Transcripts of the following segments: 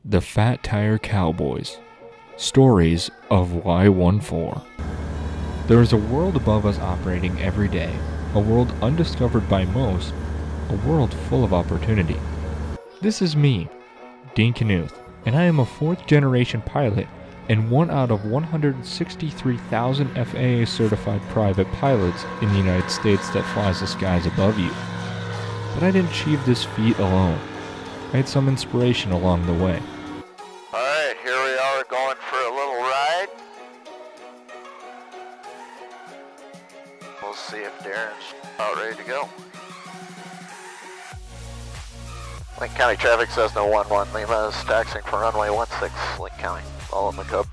The Fat Tire Cowboys. Stories of Y14. There is a world above us operating every day, a world undiscovered by most, a world full of opportunity. This is me, Dean Knuth, and I am a fourth-generation pilot and one out of 163,000 FAA certified private pilots in the United States that flies the skies above you. But I didn't achieve this feat alone. I had some inspiration along the way. Alright, here we are going for a little ride. We'll see if Darren's about ready to go. Link County traffic says no 11 Lima is taxiing for runway 16, Link County. All in the cub.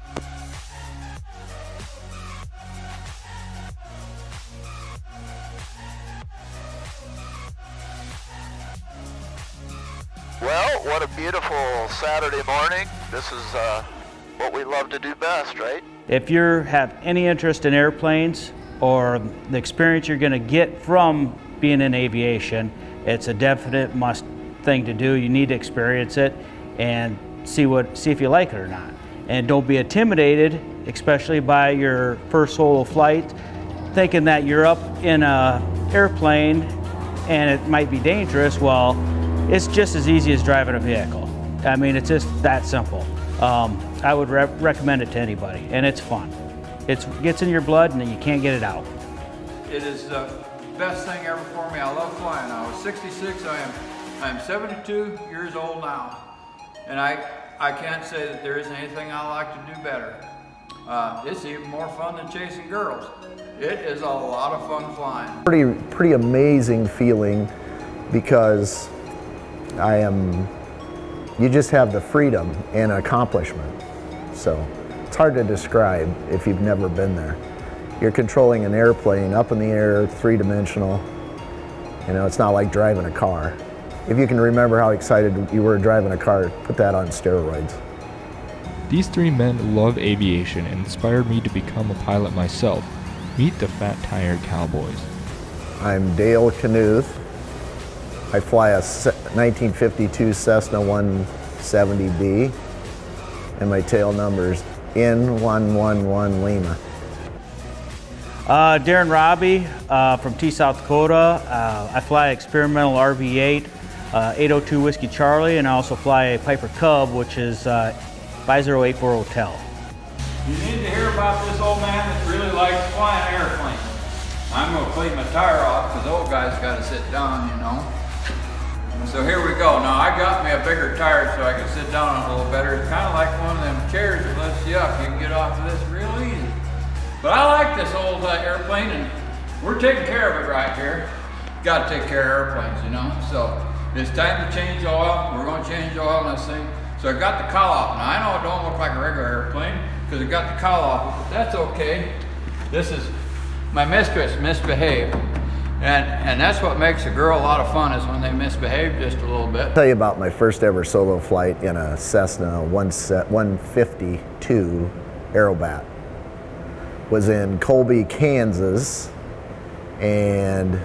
Well, what a beautiful Saturday morning. This is what we love to do best, right? If you have any interest in airplanes or the experience you're going to get from being in aviation, it's a definite must thing to do. You need to experience it and see if you like it or not. And don't be intimidated, especially by your first solo flight, thinking that you're up in an airplane and it might be dangerous. Well, it's just as easy as driving a vehicle. I mean, it's just that simple. I would recommend it to anybody, and it's fun. It gets in your blood and then you can't get it out. It is the best thing ever for me. I love flying. I was 66, I am 72 years old now. And I can't say that there isn't anything I like to do better. It's even more fun than chasing girls. It is a lot of fun flying. Pretty amazing feeling, because you just have the freedom and accomplishment. So it's hard to describe if you've never been there. You're controlling an airplane up in the air, three-dimensional. You know, it's not like driving a car. If you can remember how excited you were driving a car, put that on steroids. These three men love aviation and inspired me to become a pilot myself. Meet the Fat Tire Cowboys. I'm Dale Knuth. I fly a 1952 Cessna 170B, and my tail number's N111 Lima. Darren Robbie from T, South Dakota. I fly experimental RV-8, 802 Whiskey Charlie, and I also fly a Piper Cub, which is 5084 Hotel. You need to hear about this old man that really likes flying airplanes. I'm going to clean my tire off because the old guy's got to sit down, you know. So here we go. Now I got me a bigger tire so I can sit down on it a little better. It's kind of like one of them chairs that lifts you up. You can get off of this real easy. But I like this old airplane, and we're taking care of it right here. Got to take care of airplanes, you know. So it's time to change oil. We're going to change oil on this thing. So I got the cowl off. Now I know it don't look like a regular airplane because it got the cowl off, but that's okay. This is my mistress misbehaved. And that's what makes a girl a lot of fun, is when they misbehave just a little bit. I'll tell you about my first ever solo flight in a Cessna 152 Aerobat. Was in Colby, Kansas, and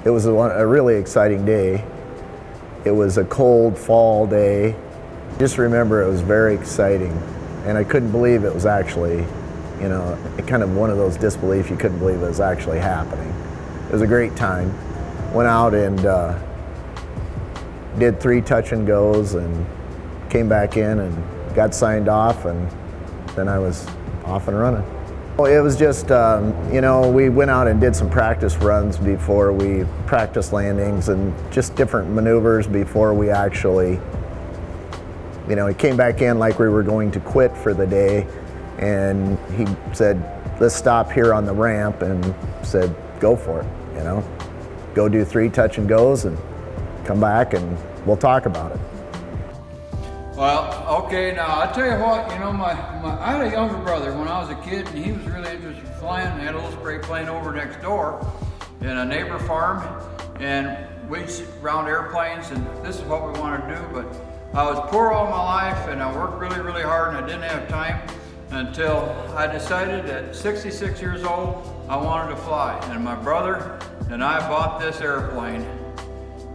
it was a really exciting day. It was a cold fall day. Just remember, it was very exciting, and I couldn't believe it was actually, you know, kind of one of those disbelief. You couldn't believe it was actually happening. It was a great time. Went out and did 3 touch and goes, and came back in and got signed off, and then I was off and running. It was just, you know, we went out and did some practice runs before we practiced landings, and just different maneuvers before we actually, you know, he came back in like we were going to quit for the day. And he said, let's stop here on the ramp, and said, go for it, you know. Go do 3 touch and goes and come back and we'll talk about it. Well, okay, now I tell you what, you know, I had a younger brother when I was a kid, and he was really interested in flying. They had a little spray plane over next door in a neighbor farm, and we'd sit around airplanes, and this is what we wanted to do. But I was poor all my life, and I worked really, really hard, and I didn't have time until I decided at 66 years old I wanted to fly. And my brother and I bought this airplane.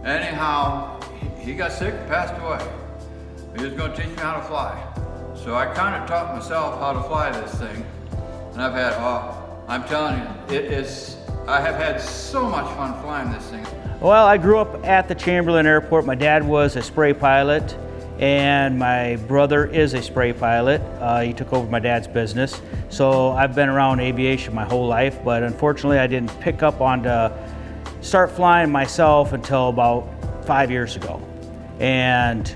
Anyhow, he got sick and passed away. He was going to teach me how to fly. So I kind of taught myself how to fly this thing. And I've had, I'm telling you, I have had so much fun flying this thing. Well, I grew up at the Chamberlain Airport. My dad was a spray pilot, and my brother is a spray pilot. He took over my dad's business. So I've been around aviation my whole life, but unfortunately I didn't pick up on to start flying myself until about 5 years ago. And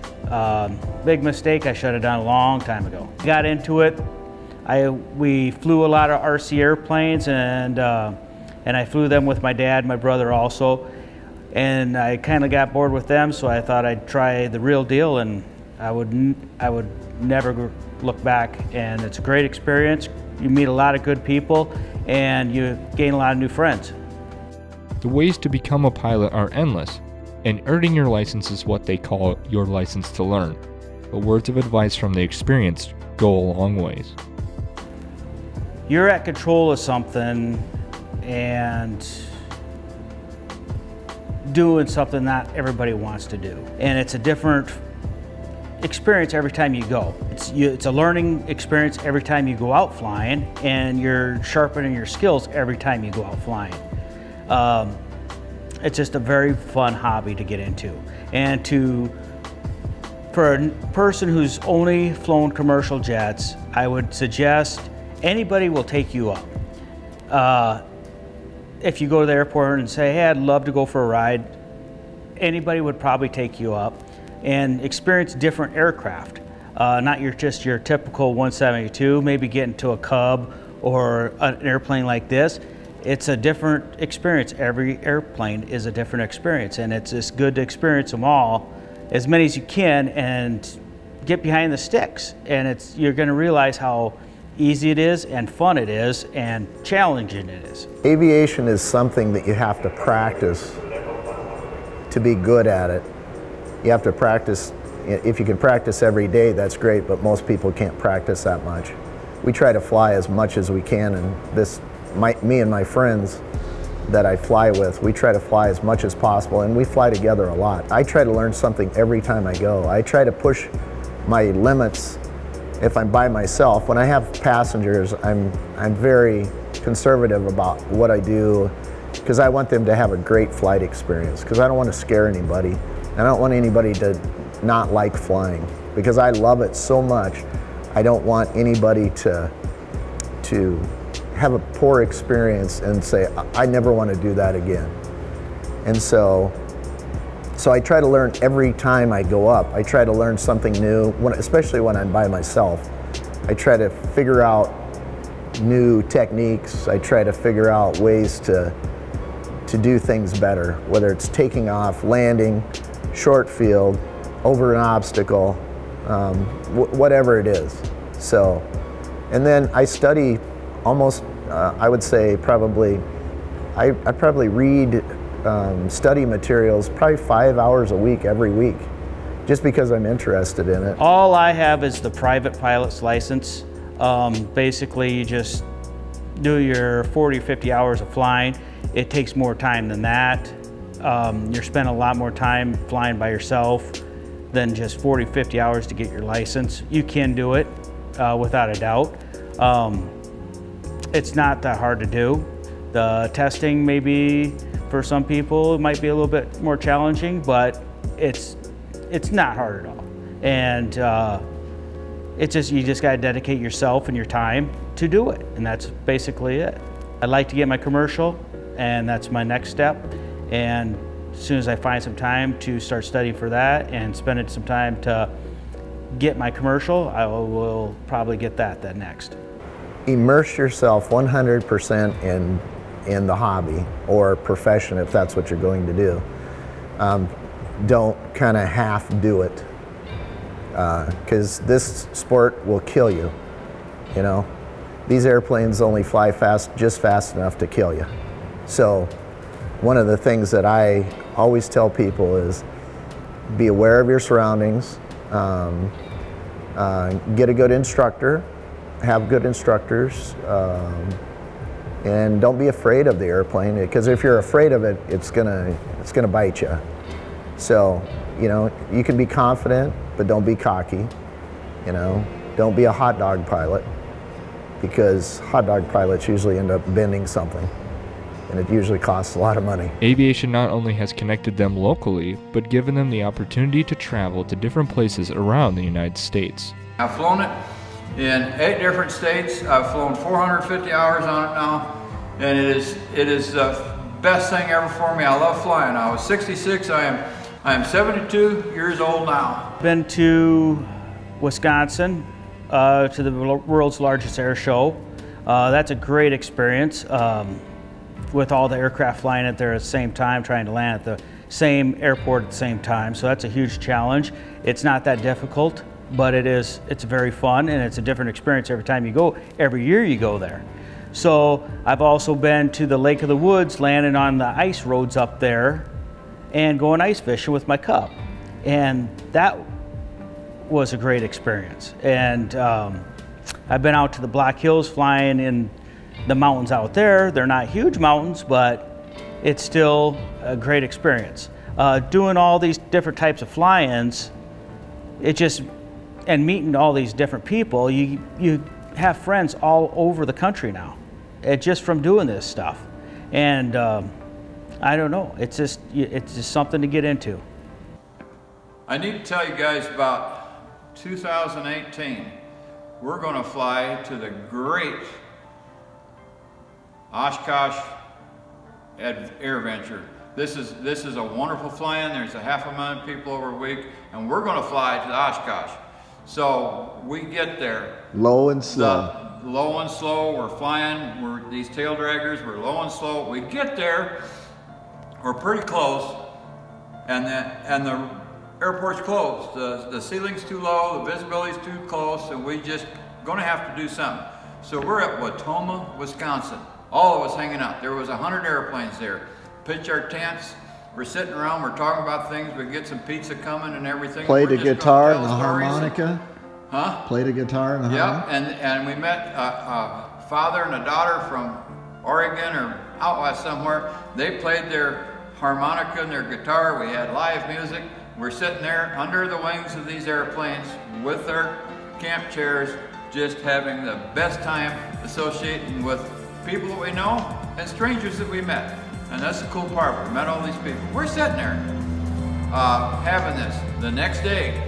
big mistake, I should have done a long time ago. Got into it. We flew a lot of RC airplanes, and I flew them with my dad, my brother also. And I kind of got bored with them, so I thought I'd try the real deal, and I would never look back. And it's a great experience. You meet a lot of good people, and you gain a lot of new friends. The ways to become a pilot are endless, and earning your license is what they call your license to learn. But words of advice from the experienced go a long ways. You're at control of something and doing something not everybody wants to do. And it's a different experience every time you go. It's a learning experience every time you go out flying, and you're sharpening your skills every time you go out flying. It's just a very fun hobby to get into. And for a person who's only flown commercial jets, I would suggest anybody will take you up. If you go to the airport and say, hey, I'd love to go for a ride, anybody would probably take you up and experience different aircraft. Not just your typical 172, maybe get into a Cub or an airplane like this. It's a different experience. Every airplane is a different experience, and it's just good to experience them all, as many as you can, and get behind the sticks. And you're gonna realize how easy it is and fun it is and challenging it is. Aviation is something that you have to practice to be good at it. You have to practice. If you can practice every day, that's great, but most people can't practice that much. We try to fly as much as we can, and me and my friends that I fly with, we try to fly as much as possible, and we fly together a lot. I try to learn something every time I go. I try to push my limits. If I'm by myself, when I have passengers, I'm very conservative about what I do, because I want them to have a great flight experience, because I don't want to scare anybody. I don't want anybody to not like flying, because I love it so much. I don't want anybody to have a poor experience and say, I never want to do that again. And so I try to learn every time I go up. I try to learn something new, especially when I'm by myself. I try to figure out new techniques. I try to figure out ways to do things better, whether it's taking off, landing, short field, over an obstacle, whatever it is. So, and then I study almost, I would say probably, I probably read study materials probably 5 hours a week every week, just because I'm interested in it. All I have is the private pilot's license. Basically, you just do your 40 or 50 hours of flying. It takes more time than that. You're spending a lot more time flying by yourself than just 40, 50 hours to get your license. You can do it without a doubt. It's not that hard to do. The testing maybe for some people it might be a little bit more challenging, but it's not hard at all. And you just gotta dedicate yourself and your time to do it, and that's basically it. I'd like to get my commercial, and that's my next step. And as soon as I find some time to start studying for that and spending some time to get my commercial, I will probably get that next. Immerse yourself 100% in the hobby or profession, if that's what you're going to do. Don't kind of half do it, because this sport will kill you. You know, these airplanes only fly just fast enough to kill you. So one of the things that I always tell people is be aware of your surroundings, get a good instructor, have good instructors, and don't be afraid of the airplane, because if you're afraid of it, it's gonna bite you. So, you know, you can be confident, but don't be cocky, you know. Don't be a hot dog pilot, because hot dog pilots usually end up bending something, and it usually costs a lot of money. Aviation not only has connected them locally, but given them the opportunity to travel to different places around the United States. I've flown it in 8 different states. I've flown 450 hours on it now, and it is the best thing ever for me. I love flying. I was 66. I am 72 years old now. Been to Wisconsin, to the world's largest air show. That's a great experience, with all the aircraft flying at there at the same time, trying to land at the same airport at the same time. So that's a huge challenge. It's not that difficult, but it's very fun, and it's a different experience every time you go. Every year you go there. So I've also been to the Lake of the Woods, landing on the ice roads up there and going ice fishing with my Cub. And that was a great experience. And I've been out to the Black Hills flying in the mountains out there. They're not huge mountains, but it's still a great experience. Doing all these different types of fly-ins, and meeting all these different people, you have friends all over the country now, just from doing this stuff. And I don't know, it's just something to get into. I need to tell you guys about 2018. We're going to fly to the great Oshkosh Air Venture. This is a wonderful fly-in. There's 500,000 people over a week, and we're going to fly to Oshkosh. So we get there. Low and slow. Low and slow. We're flying. We're these tail draggers. We're low and slow. We get there. We're pretty close, and the airport's closed. The ceiling's too low. The visibility's too close, and we just going to have to do something. So we're at Watoma, Wisconsin. All of us hanging out. There was 100 airplanes there. Pitch our tents. We're sitting around. We're talking about things. We get some pizza coming and everything. Played a guitar and a harmonica. Huh? Played a guitar and a harmonica. Yeah, and we met a father and a daughter from Oregon or out west somewhere. They played their harmonica and their guitar. We had live music. We're sitting there under the wings of these airplanes with our camp chairs, just having the best time associating with people that we know and strangers that we met. And that's the cool part. We met all these people. We're sitting there having this. The next day,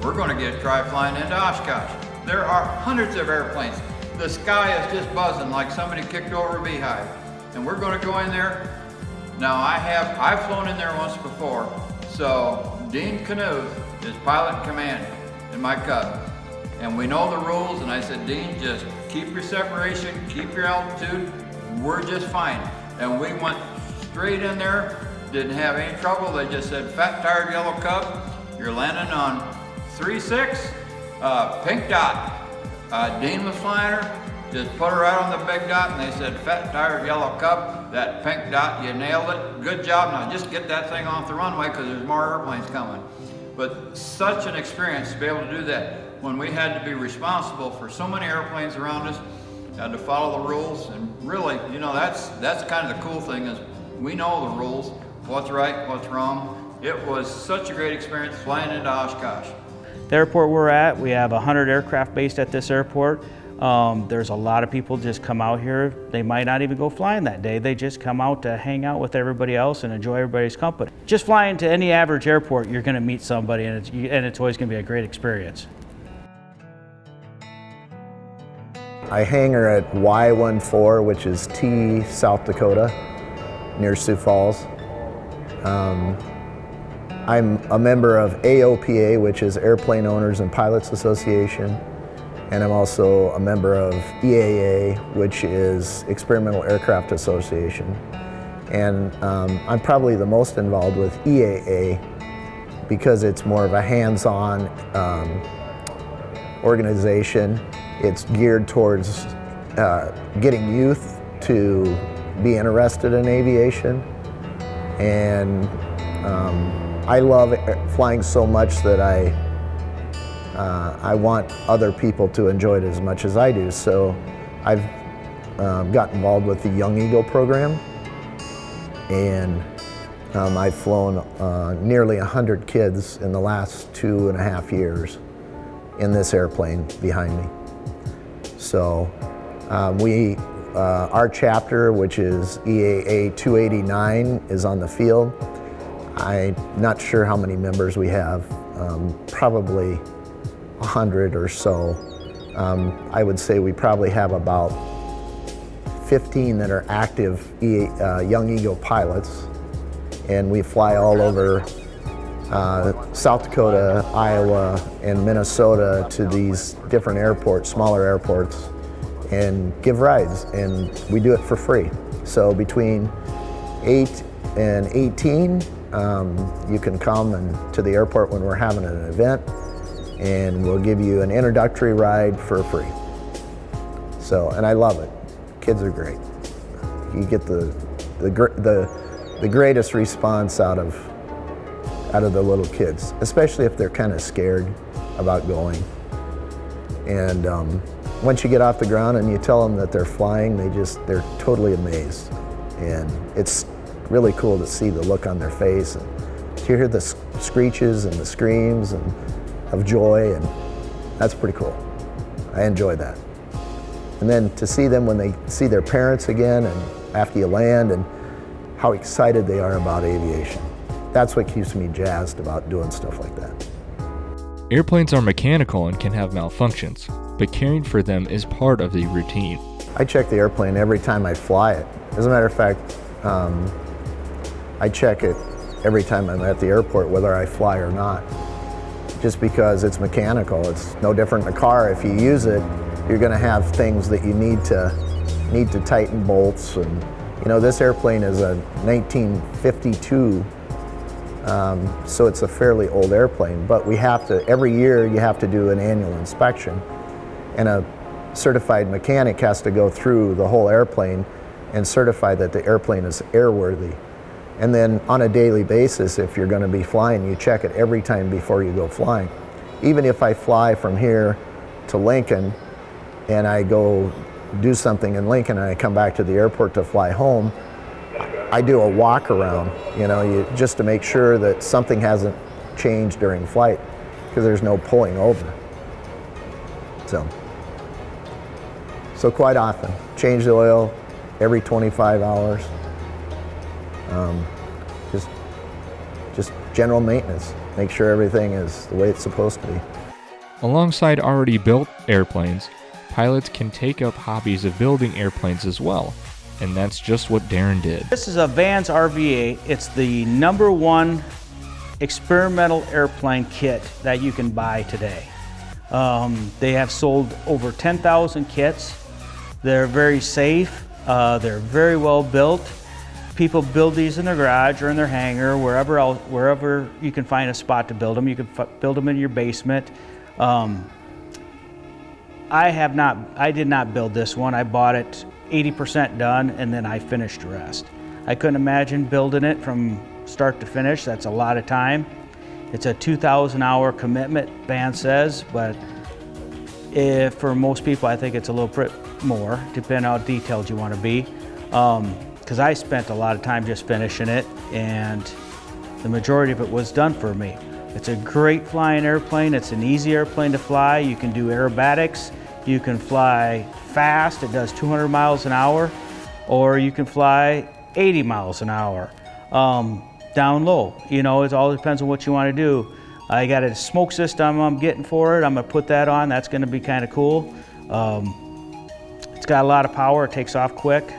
we're going to try flying into Oshkosh. There are hundreds of airplanes. The sky is just buzzing like somebody kicked over a beehive. And we're going to go in there. Now I've flown in there once before. So Dean Knuth is pilot in command in my Cub. And we know the rules, and I said, Dean, just keep your separation, keep your altitude, we're just fine. And we went straight in there, didn't have any trouble. They just said, fat, tired, yellow Cub, you're landing on 3-6, pink dot. Dean was flying her, just put her right on the big dot, and they said, fat, tired, yellow Cub, that pink dot, you nailed it, good job. Now just get that thing off the runway because there's more airplanes coming. But such an experience to be able to do that when we had to be responsible for so many airplanes around us, had to follow the rules, and really, you know, that's kind of the cool thing is we know the rules, what's right, what's wrong. It was such a great experience flying into Oshkosh. The airport we're at, we have 100 aircraft based at this airport. There's a lot of people just come out here. They might not even go flying that day. They just come out to hang out with everybody else and enjoy everybody's company. Just flying to any average airport, you're going to meet somebody, and it's always going to be a great experience. I hangar at Y14, which is T, South Dakota, near Sioux Falls. I'm a member of AOPA, which is Airplane Owners and Pilots Association, and I'm also a member of EAA, which is Experimental Aircraft Association. And I'm probably the most involved with EAA because it's more of a hands-on organization. It's geared towards getting youth to be interested in aviation. And I love flying so much that I want other people to enjoy it as much as I do. So I've got involved with the Young Eagle program, and I've flown nearly 100 kids in the last 2.5 years in this airplane behind me. So our chapter, which is EAA 289, is on the field. I'm not sure how many members we have, probably 100 or so. I would say we probably have about 15 that are active Young Eagle pilots, and we fly all over South Dakota, Iowa, and Minnesota to these different airports, smaller airports, and give rides, and we do it for free. So between 8 and 18, you can come to the airport when we're having an event, and we'll give you an introductory ride for free. So, and I love it. Kids are great. You get the greatest response out of the little kids, especially if they're kind of scared about going. And once you get off the ground and you tell them that they're flying, they're totally amazed. And it's really cool to see the look on their face, and to hear the screeches and the screams of joy, and that's pretty cool. I enjoy that. And then to see them when they see their parents again, and after you land, and how excited they are about aviation. That's what keeps me jazzed about doing stuff like that. Airplanes are mechanical and can have malfunctions, but caring for them is part of the routine. I check the airplane every time I fly it. As a matter of fact, I check it every time I'm at the airport, whether I fly or not. Just because it's mechanical, it's no different in a car. If you use it, you're going to have things that you need to tighten bolts. And you know, this airplane is a 1952, so it's a fairly old airplane. But we have to, every year, you have to do an annual inspection, and a certified mechanic has to go through the whole airplane and certify that the airplane is airworthy. And then on a daily basis, if you're going to be flying, you check it every time before you go flying. Even if I fly from here to Lincoln and I go do something in Lincoln and I come back to the airport to fly home, I do a walk around, just to make sure that something hasn't changed during flight, because there's no pulling over. So quite often, change the oil every 25 hours. Just general maintenance. Make sure everything is the way it's supposed to be. Alongside already built airplanes, pilots can take up hobbies of building airplanes as well, and that's just what Darren did. This is a Vans RVA. It's the #1 experimental airplane kit that you can buy today. They have sold over 10,000 kits. They're very safe. They're very well built. People build these in their garage or in their hangar, wherever you can find a spot to build them. You can build them in your basement. I did not build this one. I bought it 80% done, and then I finished the rest. I couldn't imagine building it from start to finish. That's a lot of time. It's a 2,000-hour commitment, Vans says, but for most people, I think it's a little bit more, depending on how detailed you want to be. Because I spent a lot of time just finishing it, and the majority of it was done for me. It's a great flying airplane. It's an easy airplane to fly. You can do aerobatics. You can fly fast. It does 200 miles an hour, or you can fly 80 miles an hour down low. It all depends on what you want to do. I got a smoke system I'm getting for it. I'm going to put that on. That's going to be kind of cool. It's got a lot of power. It takes off quick.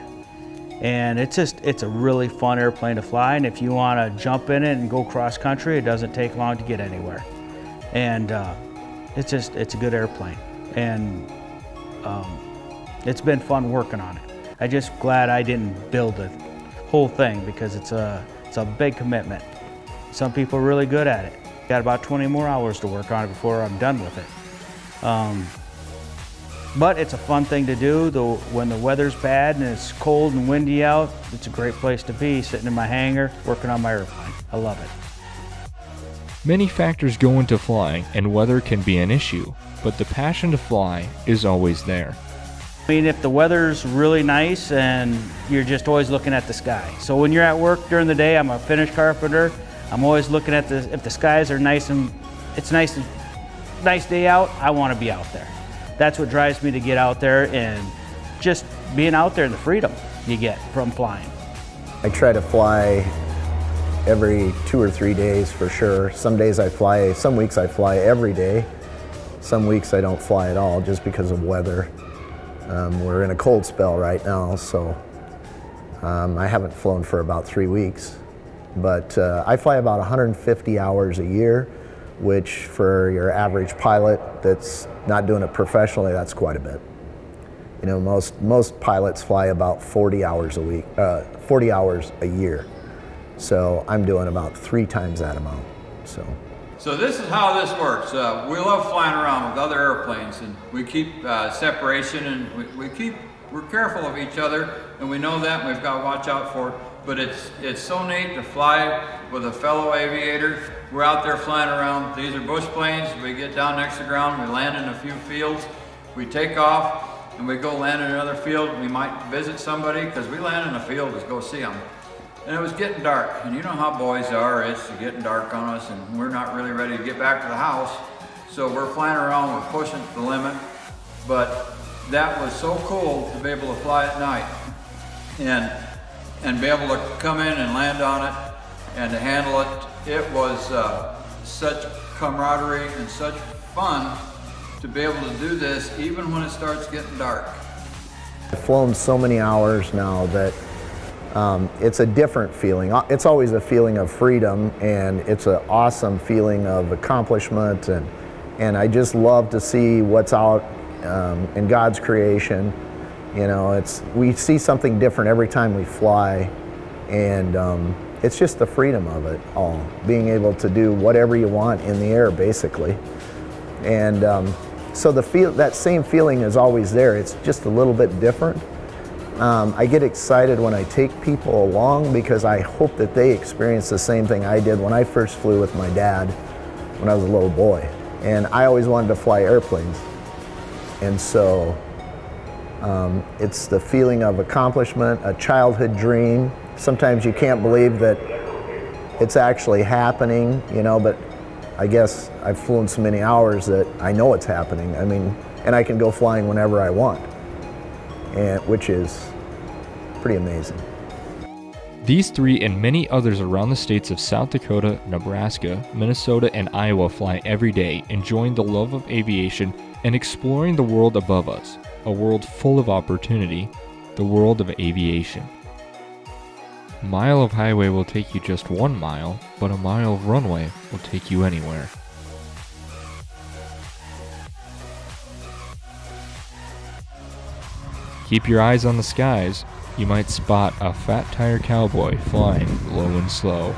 And it's a really fun airplane to fly, and if you want to jump in it and go cross country, it doesn't take long to get anywhere. And it's a good airplane, and it's been fun working on it. I'm just glad I didn't build the whole thing, because it's a big commitment. Some people are really good at it. Got about 20 more hours to work on it before I'm done with it. But it's a fun thing to do. When the weather's bad and it's cold and windy out, it's a great place to be, sitting in my hangar, working on my airplane. I love it. Many factors go into flying, and weather can be an issue, but the passion to fly is always there. I mean, if the weather's really nice and you're just always looking at the sky. So when you're at work during the day, I'm a finish carpenter, I'm always looking at if the skies are nice and it's nice day out, I want to be out there. That's what drives me to get out there, and just being out there and the freedom you get from flying. I try to fly every 2 or 3 days for sure. Some days I fly, some weeks I fly every day. Some weeks I don't fly at all just because of weather. We're in a cold spell right now, so I haven't flown for about 3 weeks. But I fly about 150 hours a year, which for your average pilot that's not doing it professionally, that's quite a bit. You know, most pilots fly about 40 hours a week, 40 hours a year. So I'm doing about 3 times that amount. So this is how this works. We love flying around with other airplanes, and we keep separation, and we're careful of each other, and we know that, and we've got to watch out for it. But it's so neat to fly with a fellow aviator. We're out there flying around. These are bush planes. We get down next to the ground, we land in a few fields, we take off, and we go land in another field. We might visit somebody, because we land in a field to go see them. And it was getting dark, and you know how boys are, it's getting dark on us, and we're not really ready to get back to the house. So we're flying around, we're pushing to the limit, but that was so cool to be able to fly at night and be able to come in and land on it and to handle it. It was such camaraderie and such fun to be able to do this even when it starts getting dark. I've flown so many hours now that it's a different feeling. It's always a feeling of freedom, and it's an awesome feeling of accomplishment, and I just love to see what's out in God's creation. You know, we see something different every time we fly, and it's just the freedom of it all, being able to do whatever you want in the air, basically. And so that same feeling is always there. It's just a little bit different. I get excited when I take people along because I hope that they experience the same thing I did when I first flew with my dad when I was a little boy. And I always wanted to fly airplanes. And so it's the feeling of accomplishment, a childhood dream. Sometimes you can't believe that it's actually happening, you know, but I guess I've flown so many hours that I know it's happening. I mean, and I can go flying whenever I want, which is pretty amazing. These 3 and many others around the states of South Dakota, Nebraska, Minnesota, and Iowa fly every day, enjoying the love of aviation and exploring the world above us, a world full of opportunity, the world of aviation. A mile of highway will take you just 1 mile, but a mile of runway will take you anywhere. Keep your eyes on the skies. You might spot a fat tire cowboy flying low and slow.